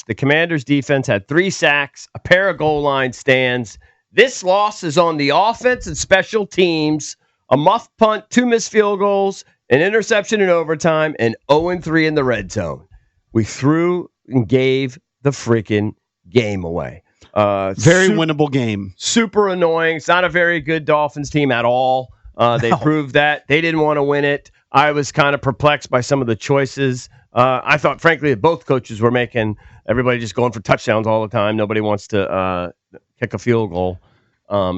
The Commanders' defense had 3 sacks, a pair of goal line stands. This loss is on the offense and special teams, a muffed punt, 2 missed field goals, an interception in overtime, and 0-3 in the red zone. We threw and gave the freaking game away. Very winnable game. Super annoying. It's not a very good Dolphins team at all. They proved that. They didn't want to win it. I was kind of perplexed by some of the choices. I thought, frankly, that both coaches were making everybody just going for touchdowns all the time. Nobody wants to kick a field goal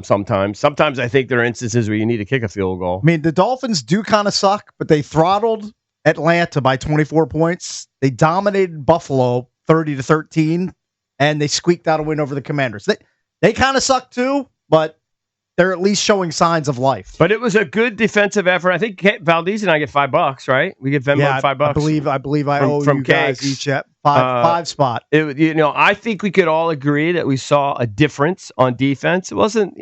sometimes. Sometimes I think there are instances where you need to kick a field goal. I mean, the Dolphins do kind of suck, but they throttled Atlanta by 24 points. They dominated Buffalo 30-13, and they squeaked out a win over the Commanders. They kind of suck too, but they're at least showing signs of life. But it was a good defensive effort. I think Valdez and I get $5, right? We get Venmo $5. I believe I owe you guys each at five spot. I think we could all agree that we saw a difference on defense. It wasn't,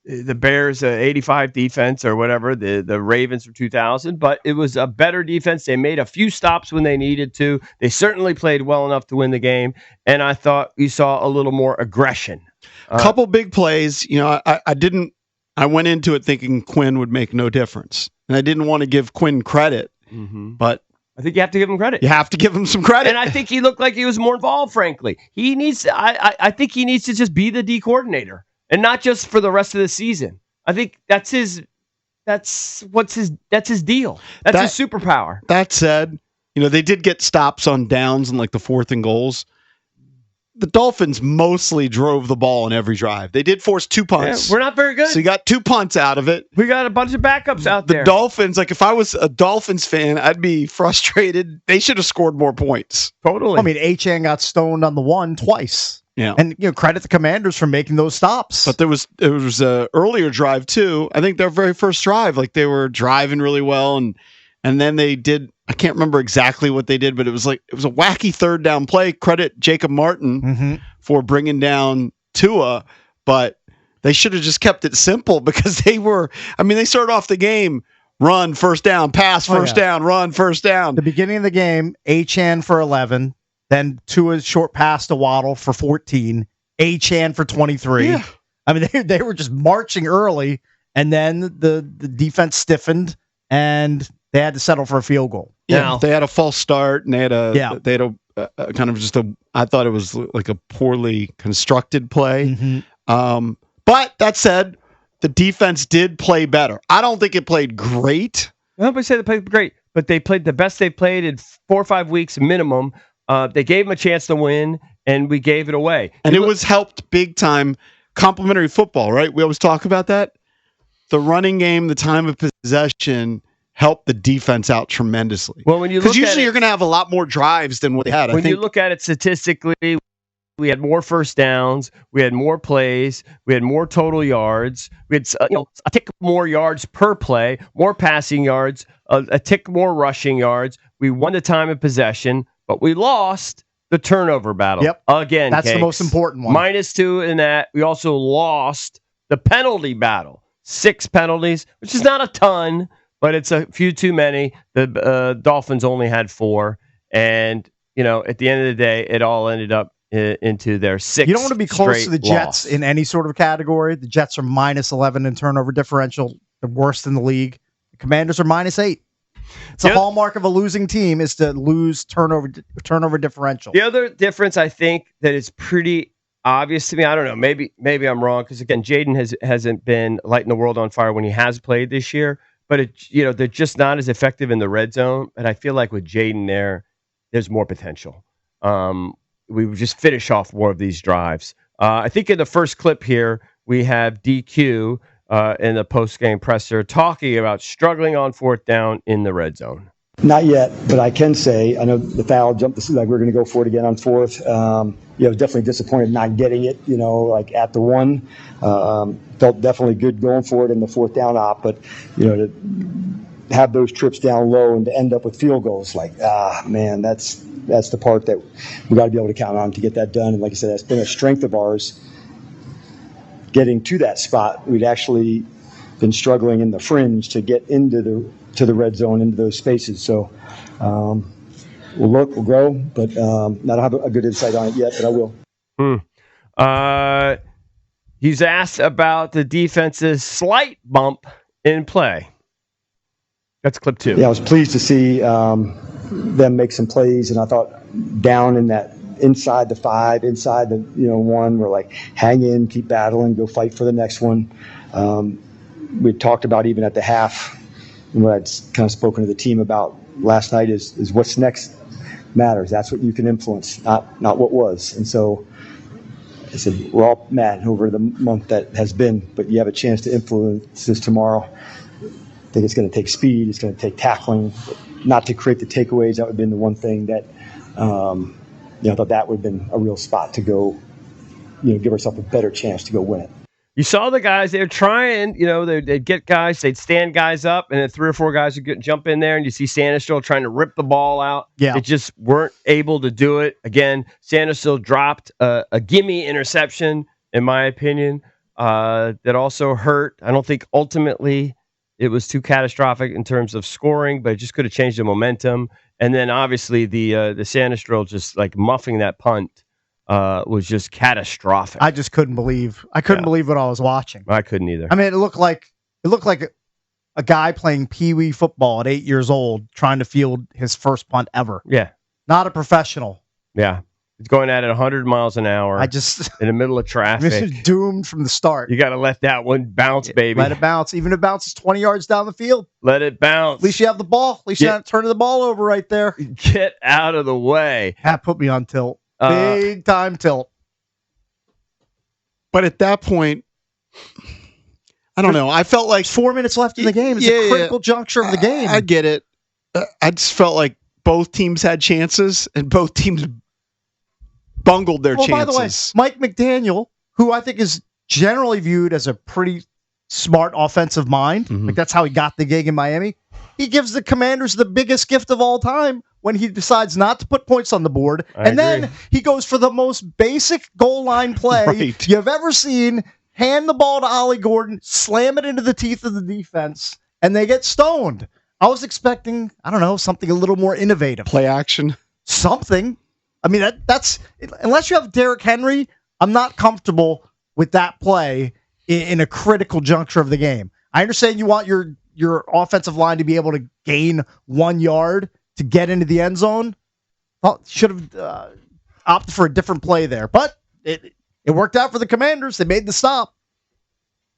the Bears 85 defense or whatever, the Ravens from 2000, but it was a better defense. They made a few stops when they needed to. They certainly played well enough to win the game, and I thought we saw a little more aggression. A couple big plays. I went into it thinking Quinn would make no difference, and I didn't want to give Quinn credit, but I think you have to give him credit. You have to give him some credit. And I think he looked like he was more involved, frankly. I think he needs to just be the D coordinator and not just for the rest of the season. I think that's his deal. That's his deal. That's his superpower. That said, they did get stops on downs and like the 4th and goals. The Dolphins mostly drove the ball in every drive. They did force 2 punts. Yeah, we're not very good. So you got 2 punts out of it. We got a bunch of backups out there. The Dolphins, if I was a Dolphins fan, I'd be frustrated. They should have scored more points. Totally. I mean, Achane got stoned on the 1 twice. Yeah. And credit the Commanders for making those stops. But there was a earlier drive too. I think their very first drive, they were driving really well, and then they did. I can't remember exactly what they did, but it was a wacky 3rd down play. Credit Jacob Martin for bringing down Tua, but they should have just kept it simple because they started off the game, run, first down, pass, first down, run, first down. The beginning of the game, Achane for 11, then Tua's short pass to Waddle for 14, Achane for 23. Yeah. I mean, they were just marching early, and then the defense stiffened, and they had to settle for a field goal. Yeah, they had a false start, and they had a kind of just I thought it was like a poorly constructed play. But that said, the defense did play better. I don't think it played great. Nobody said they played great, but they played the best they played in 4 or 5 weeks minimum. They gave them a chance to win, and we gave it away. And it was helped big time. Complementary football, right? We always talk about that. The running game, the time of possession, helped the defense out tremendously. Well, when you look at it, because usually you're going to have a lot more drives than what they had. When you look at it statistically, we had more first downs, we had more plays, we had more total yards, we had a tick more yards per play, more passing yards, a tick more rushing yards. We won the time of possession, but we lost the turnover battle. Yep. Again, that's the most important one. -2 in that. We also lost the penalty battle. 6 penalties, which is not a ton, but it's a few too many. The Dolphins only had 4. And, at the end of the day, it all ended up into their 6th. You don't want to be close to the loss. Jets in any sort of category. The Jets are -11 in turnover differential, the worst in the league. The Commanders are -8. It's a hallmark of a losing team is to lose turnover differential. The other difference, I think, that is pretty obvious to me, I don't know, maybe I'm wrong, because, again, Jaden hasn't been lighting the world on fire when he has played this year, but, they're just not as effective in the red zone, and I feel like with Jaden there's more potential. We would just finish off more of these drives. I think in the first clip here, we have DQ in the post-game presser talking about struggling on 4th down in the red zone. Not yet, but I can say, I know the foul jumped, like we're going to go for it again on 4th. Definitely disappointed not getting it, at the 1. Felt definitely good going for it in the 4th down op, but, to have those trips down low and to end up with field goals, man, that's the part that we got to be able to count on to get that done. And like I said, that's been a strength of ours. Getting to that spot, we'd actually been struggling in the fringe to get into the red zone, into those spaces. So we'll look, we'll grow, but I don't have a good insight on it yet, but I will. He's asked about the defense's slight bump in play. That's clip 2. Yeah, I was pleased to see them make some plays, and I thought down in that inside the 5, inside the 1, we're like, hang in, keep battling, go fight for the next one. We talked about even at the half, and what I'd kind of spoken to the team about last night is what's next matters. That's what you can influence, not what was. And so I said, we're all mad over the month that has been, but you have a chance to influence this tomorrow. I think it's going to take speed. It's going to take tackling, not to create the takeaways. That would have been the one thing that, I thought that would have been a real spot to go, give ourselves a better chance to go win it. You saw the guys, they were trying, they'd get guys, they'd stand guys up, and then 3 or 4 guys would jump in there, and you see Sandusville trying to rip the ball out. Yeah. They just weren't able to do it. Again, Sandusville dropped a gimme interception, in my opinion, that also hurt. I don't think ultimately it was too catastrophic in terms of scoring, but it just could have changed the momentum. And then obviously the Sandusville just like muffing that punt was just catastrophic. I just couldn't believe. I couldn't believe what I was watching. I couldn't either. I mean, it looked like a guy playing peewee football at 8 years old trying to field his first punt ever. Yeah. Not a professional. Yeah. It's going at it 100 miles an hour. In the middle of traffic. This is doomed from the start. You got to let that one bounce, baby. Let it bounce. Even if it bounces 20 yards down the field. Let it bounce. At least you have the ball. At least you're not turning the ball over right there. Get out of the way. That put me on tilt. Big time tilt. But at that point, I don't know. I felt like 4 minutes left in the game. It's a critical juncture of the game. I get it. I just felt like both teams had chances and both teams bungled their chances. By the way, Mike McDaniel, who I think is generally viewed as a pretty smart offensive mind, like that's how he got the gig in Miami, he gives the Commanders the biggest gift of all time when he decides not to put points on the board. Then he goes for the most basic goal line play you've ever seen, hand the ball to Ollie Gordon, slam it into the teeth of the defense, and they get stoned. I was expecting, I don't know, something a little more innovative. Play action. Something. I mean, that's unless you have Derrick Henry, I'm not comfortable with that play in a critical juncture of the game. I understand you want your offensive line to be able to gain 1 yard to get into the end zone. Should have opted for a different play there, but it worked out for the Commanders. They made the stop.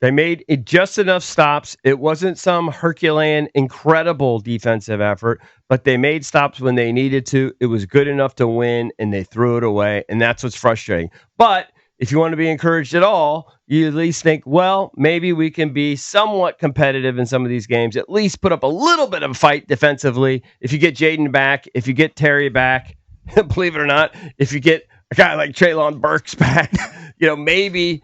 They made just enough stops. It wasn't some Herculean, incredible defensive effort, but they made stops when they needed to. It was good enough to win, and they threw it away, and that's what's frustrating. But if you want to be encouraged at all, you at least think, well, maybe we can be somewhat competitive in some of these games, at least put up a little bit of a fight defensively. If you get Jaden back, if you get Terry back, believe it or not, if you get a guy like Treylon Burks back, maybe,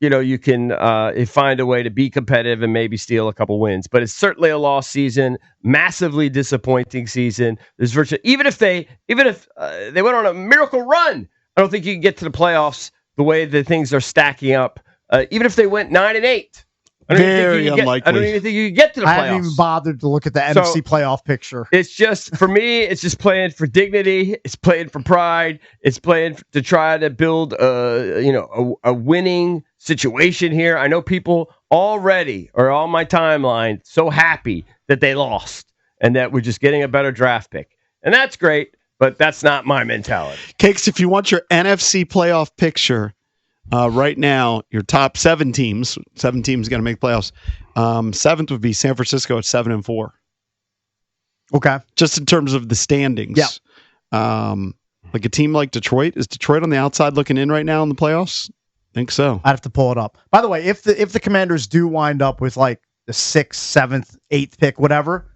you can find a way to be competitive and maybe steal a couple wins. But it's certainly a lost season, massively disappointing season. There's virtually even if they went on a miracle run, I don't think you can get to the playoffs the way that things are stacking up. Even if they went 9-8, very unlikely. I don't even think you could get to the playoffs. I haven't even bothered to look at the NFC playoff picture. It's just, for me, it's just playing for dignity. It's playing for pride. It's playing to try to build a winning situation here. I know people already are on my timeline so happy that they lost and that we're just getting a better draft pick. And that's great, but that's not my mentality. Cakes, if you want your NFC playoff picture, right now, your top 7 teams going to make playoffs. 7th would be San Francisco at 7-4. Okay. Just in terms of the standings. Yeah. Like a team like Detroit, is Detroit on the outside looking in right now in the playoffs? I think so. I'd have to pull it up. By the way, if the Commanders do wind up with like the 6th, 7th, 8th pick, whatever,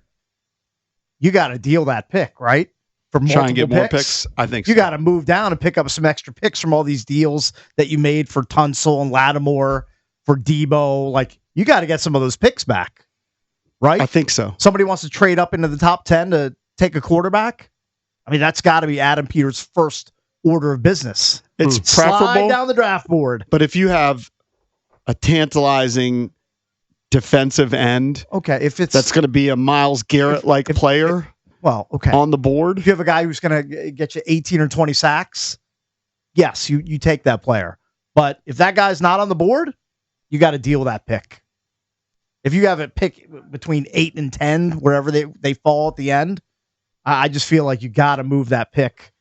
you got to deal that pick, right? For try and get more picks. I think you got to move down and pick up some extra picks from all these deals that you made for Tunsil and Lattimore, for Debo. Like, you got to get some of those picks back, right? I think so. Somebody wants to trade up into the top 10 to take a quarterback. I mean, that's got to be Adam Peters' first order of business. It's preferable. Slide down the draft board. But if you have a tantalizing defensive end, okay, if it's that's going to be a Myles Garrett-like player. Well, okay. on the board. If you have a guy who's going to get you 18 or 20 sacks, yes, you take that player. But if that guy's not on the board, you got to deal with that pick. If you have a pick between 8 and 10, wherever they fall at the end, I just feel like you got to move that pick.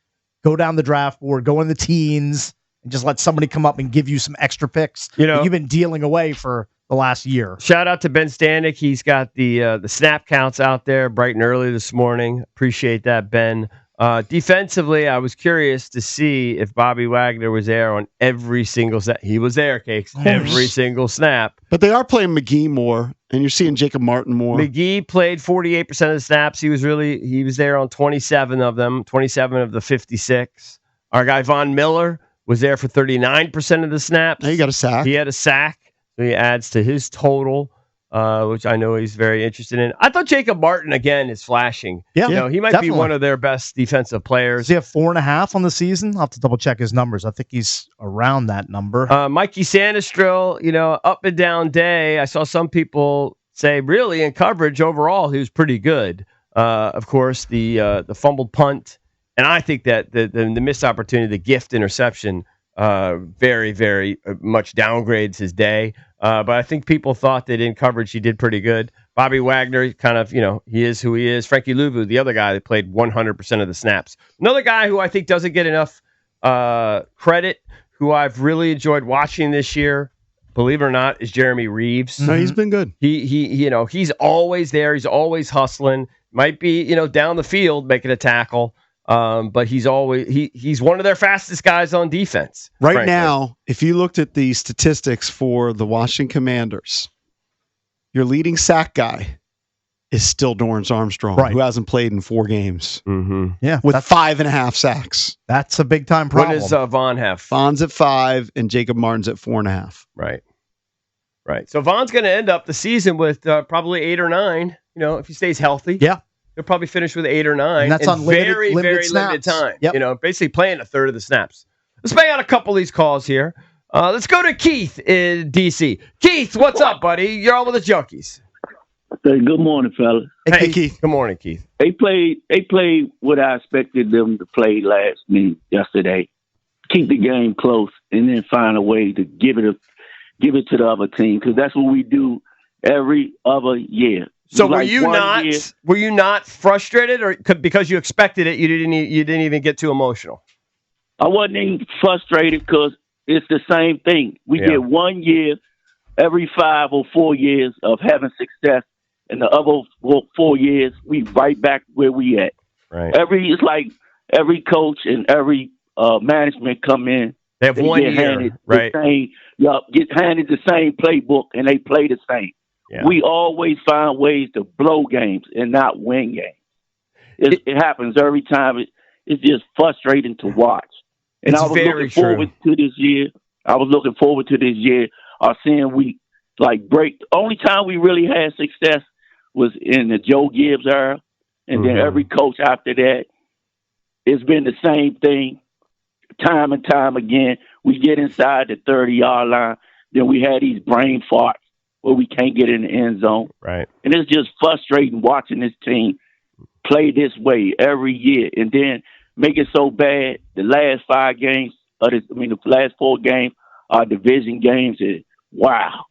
Go down the draft board, go in the teens, and just let somebody come up and give you some extra picks that you've been dealing away for the last year. Shout out to Ben Stanek. He's got the snap counts out there bright and early this morning. Appreciate that, Ben. Defensively, I was curious to see if Bobby Wagner was there on every single snap. He was there, Cakes. Every single snap. But they are playing McGee more, and you're seeing Jacob Martin more. McGee played 48% of the snaps. He was there on 27 of them, 27 of the 56. Our guy Von Miller was there for 39% of the snaps. Now he got a sack. He had a sack, so he adds to his total, which I know he's very interested in. I thought Jacob Martin, again, is flashing. Yeah, he might be one of their best defensive players. Does he have 4.5 on the season? I'll have to double check his numbers. I think he's around that number. Mikey Sanistril, up and down day. I saw some people say, really, in coverage overall, he was pretty good. Of course, the fumbled punt. And I think that the missed opportunity, the gift interception, very, very much downgrades his day. But I think people thought that in coverage he did pretty good. Bobby Wagner, kind of, he is who he is. Frankie Louvu, the other guy that played 100% of the snaps. Another guy who I think doesn't get enough credit, who I've really enjoyed watching this year, believe it or not, is Jeremy Reeves. No, he's been good. He's always there. He's always hustling. Might be, down the field making a tackle. But he's one of their fastest guys on defense. Right frankly. now, if you looked at the statistics for the Washington Commanders, your leading sack guy is still Dorrance Armstrong, who hasn't played in 4 games. Mm-hmm. Yeah, with 5.5 sacks. That's a big time problem. What does Vaughn have? Vaughn's at 5 and Jacob Martin's at 4.5. Right. So Vaughn's going to end up the season with probably 8 or 9. If he stays healthy. Yeah. He'll probably finish with 8 or 9. And that's on very limited limited time. Yep. Basically playing a third of the snaps. Let's bang out a couple of these calls here. Let's go to Keith in D.C. Keith, what's up, buddy? You're on with the Junkies. Hey, good morning, fellas. Hey, Keith. Good morning, Keith. They played what I expected them to play yesterday. Keep the game close and then find a way to give it to the other team, because that's what we do every other year. So were you not frustrated, or because you expected it, you didn't even get too emotional? I wasn't even frustrated because it's the same thing. We get 1 year every 5 or 4 years of having success, and the other 4 years we right back where we at. Right. It's like every coach and every management come in. They have 1 year, right? Get handed the same playbook and they play the same. Yeah. We always find ways to blow games and not win games. It happens every time. It's just frustrating to watch. And I was looking forward to this year. Seeing we break. The only time we really had success was in the Joe Gibbs era. And then every coach after that, it's been the same thing time and time again. We get inside the 30-yard line. Then we had these brain farts where we can't get in the end zone. Right. And it's just frustrating watching this team play this way every year and then make it so bad. The last 5 games, the last 4 games are division games. Wow.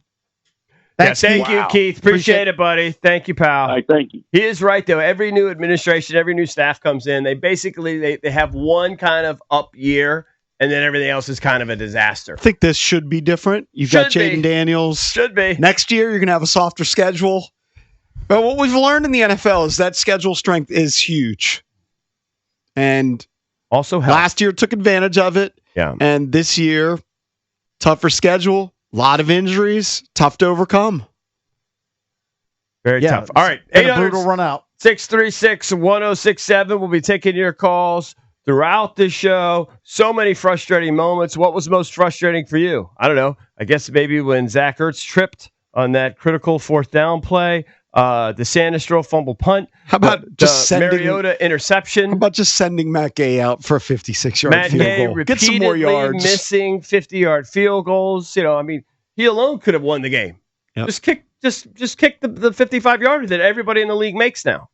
Thank you, Keith. Appreciate it, buddy. Thank you, pal. All right, thank you. He is right, though. Every new administration, every new staff comes in, they basically they have one kind of up year, and then everything else is kind of a disaster. I think this should be different. You've got Jaden Daniels. Should be. Next year, you're going to have a softer schedule. But what we've learned in the NFL is that schedule strength is huge. And also last year took advantage of it. Yeah. And this year, tougher schedule, a lot of injuries, tough to overcome. Very tough. All right. A brutal run out. 636-1067. We'll be taking your calls throughout the show. So many frustrating moments. What was most frustrating for you? I don't know. I guess maybe when Zach Ertz tripped on that critical 4th down play. The Sanistril fumble punt. How about just Mariota interception? How about just sending Matt Gay out for a 56-yard field goal? Get some more yards. Missing 50-yard field goals. He alone could have won the game. Yep. Just kick the 55-yarder that everybody in the league makes now.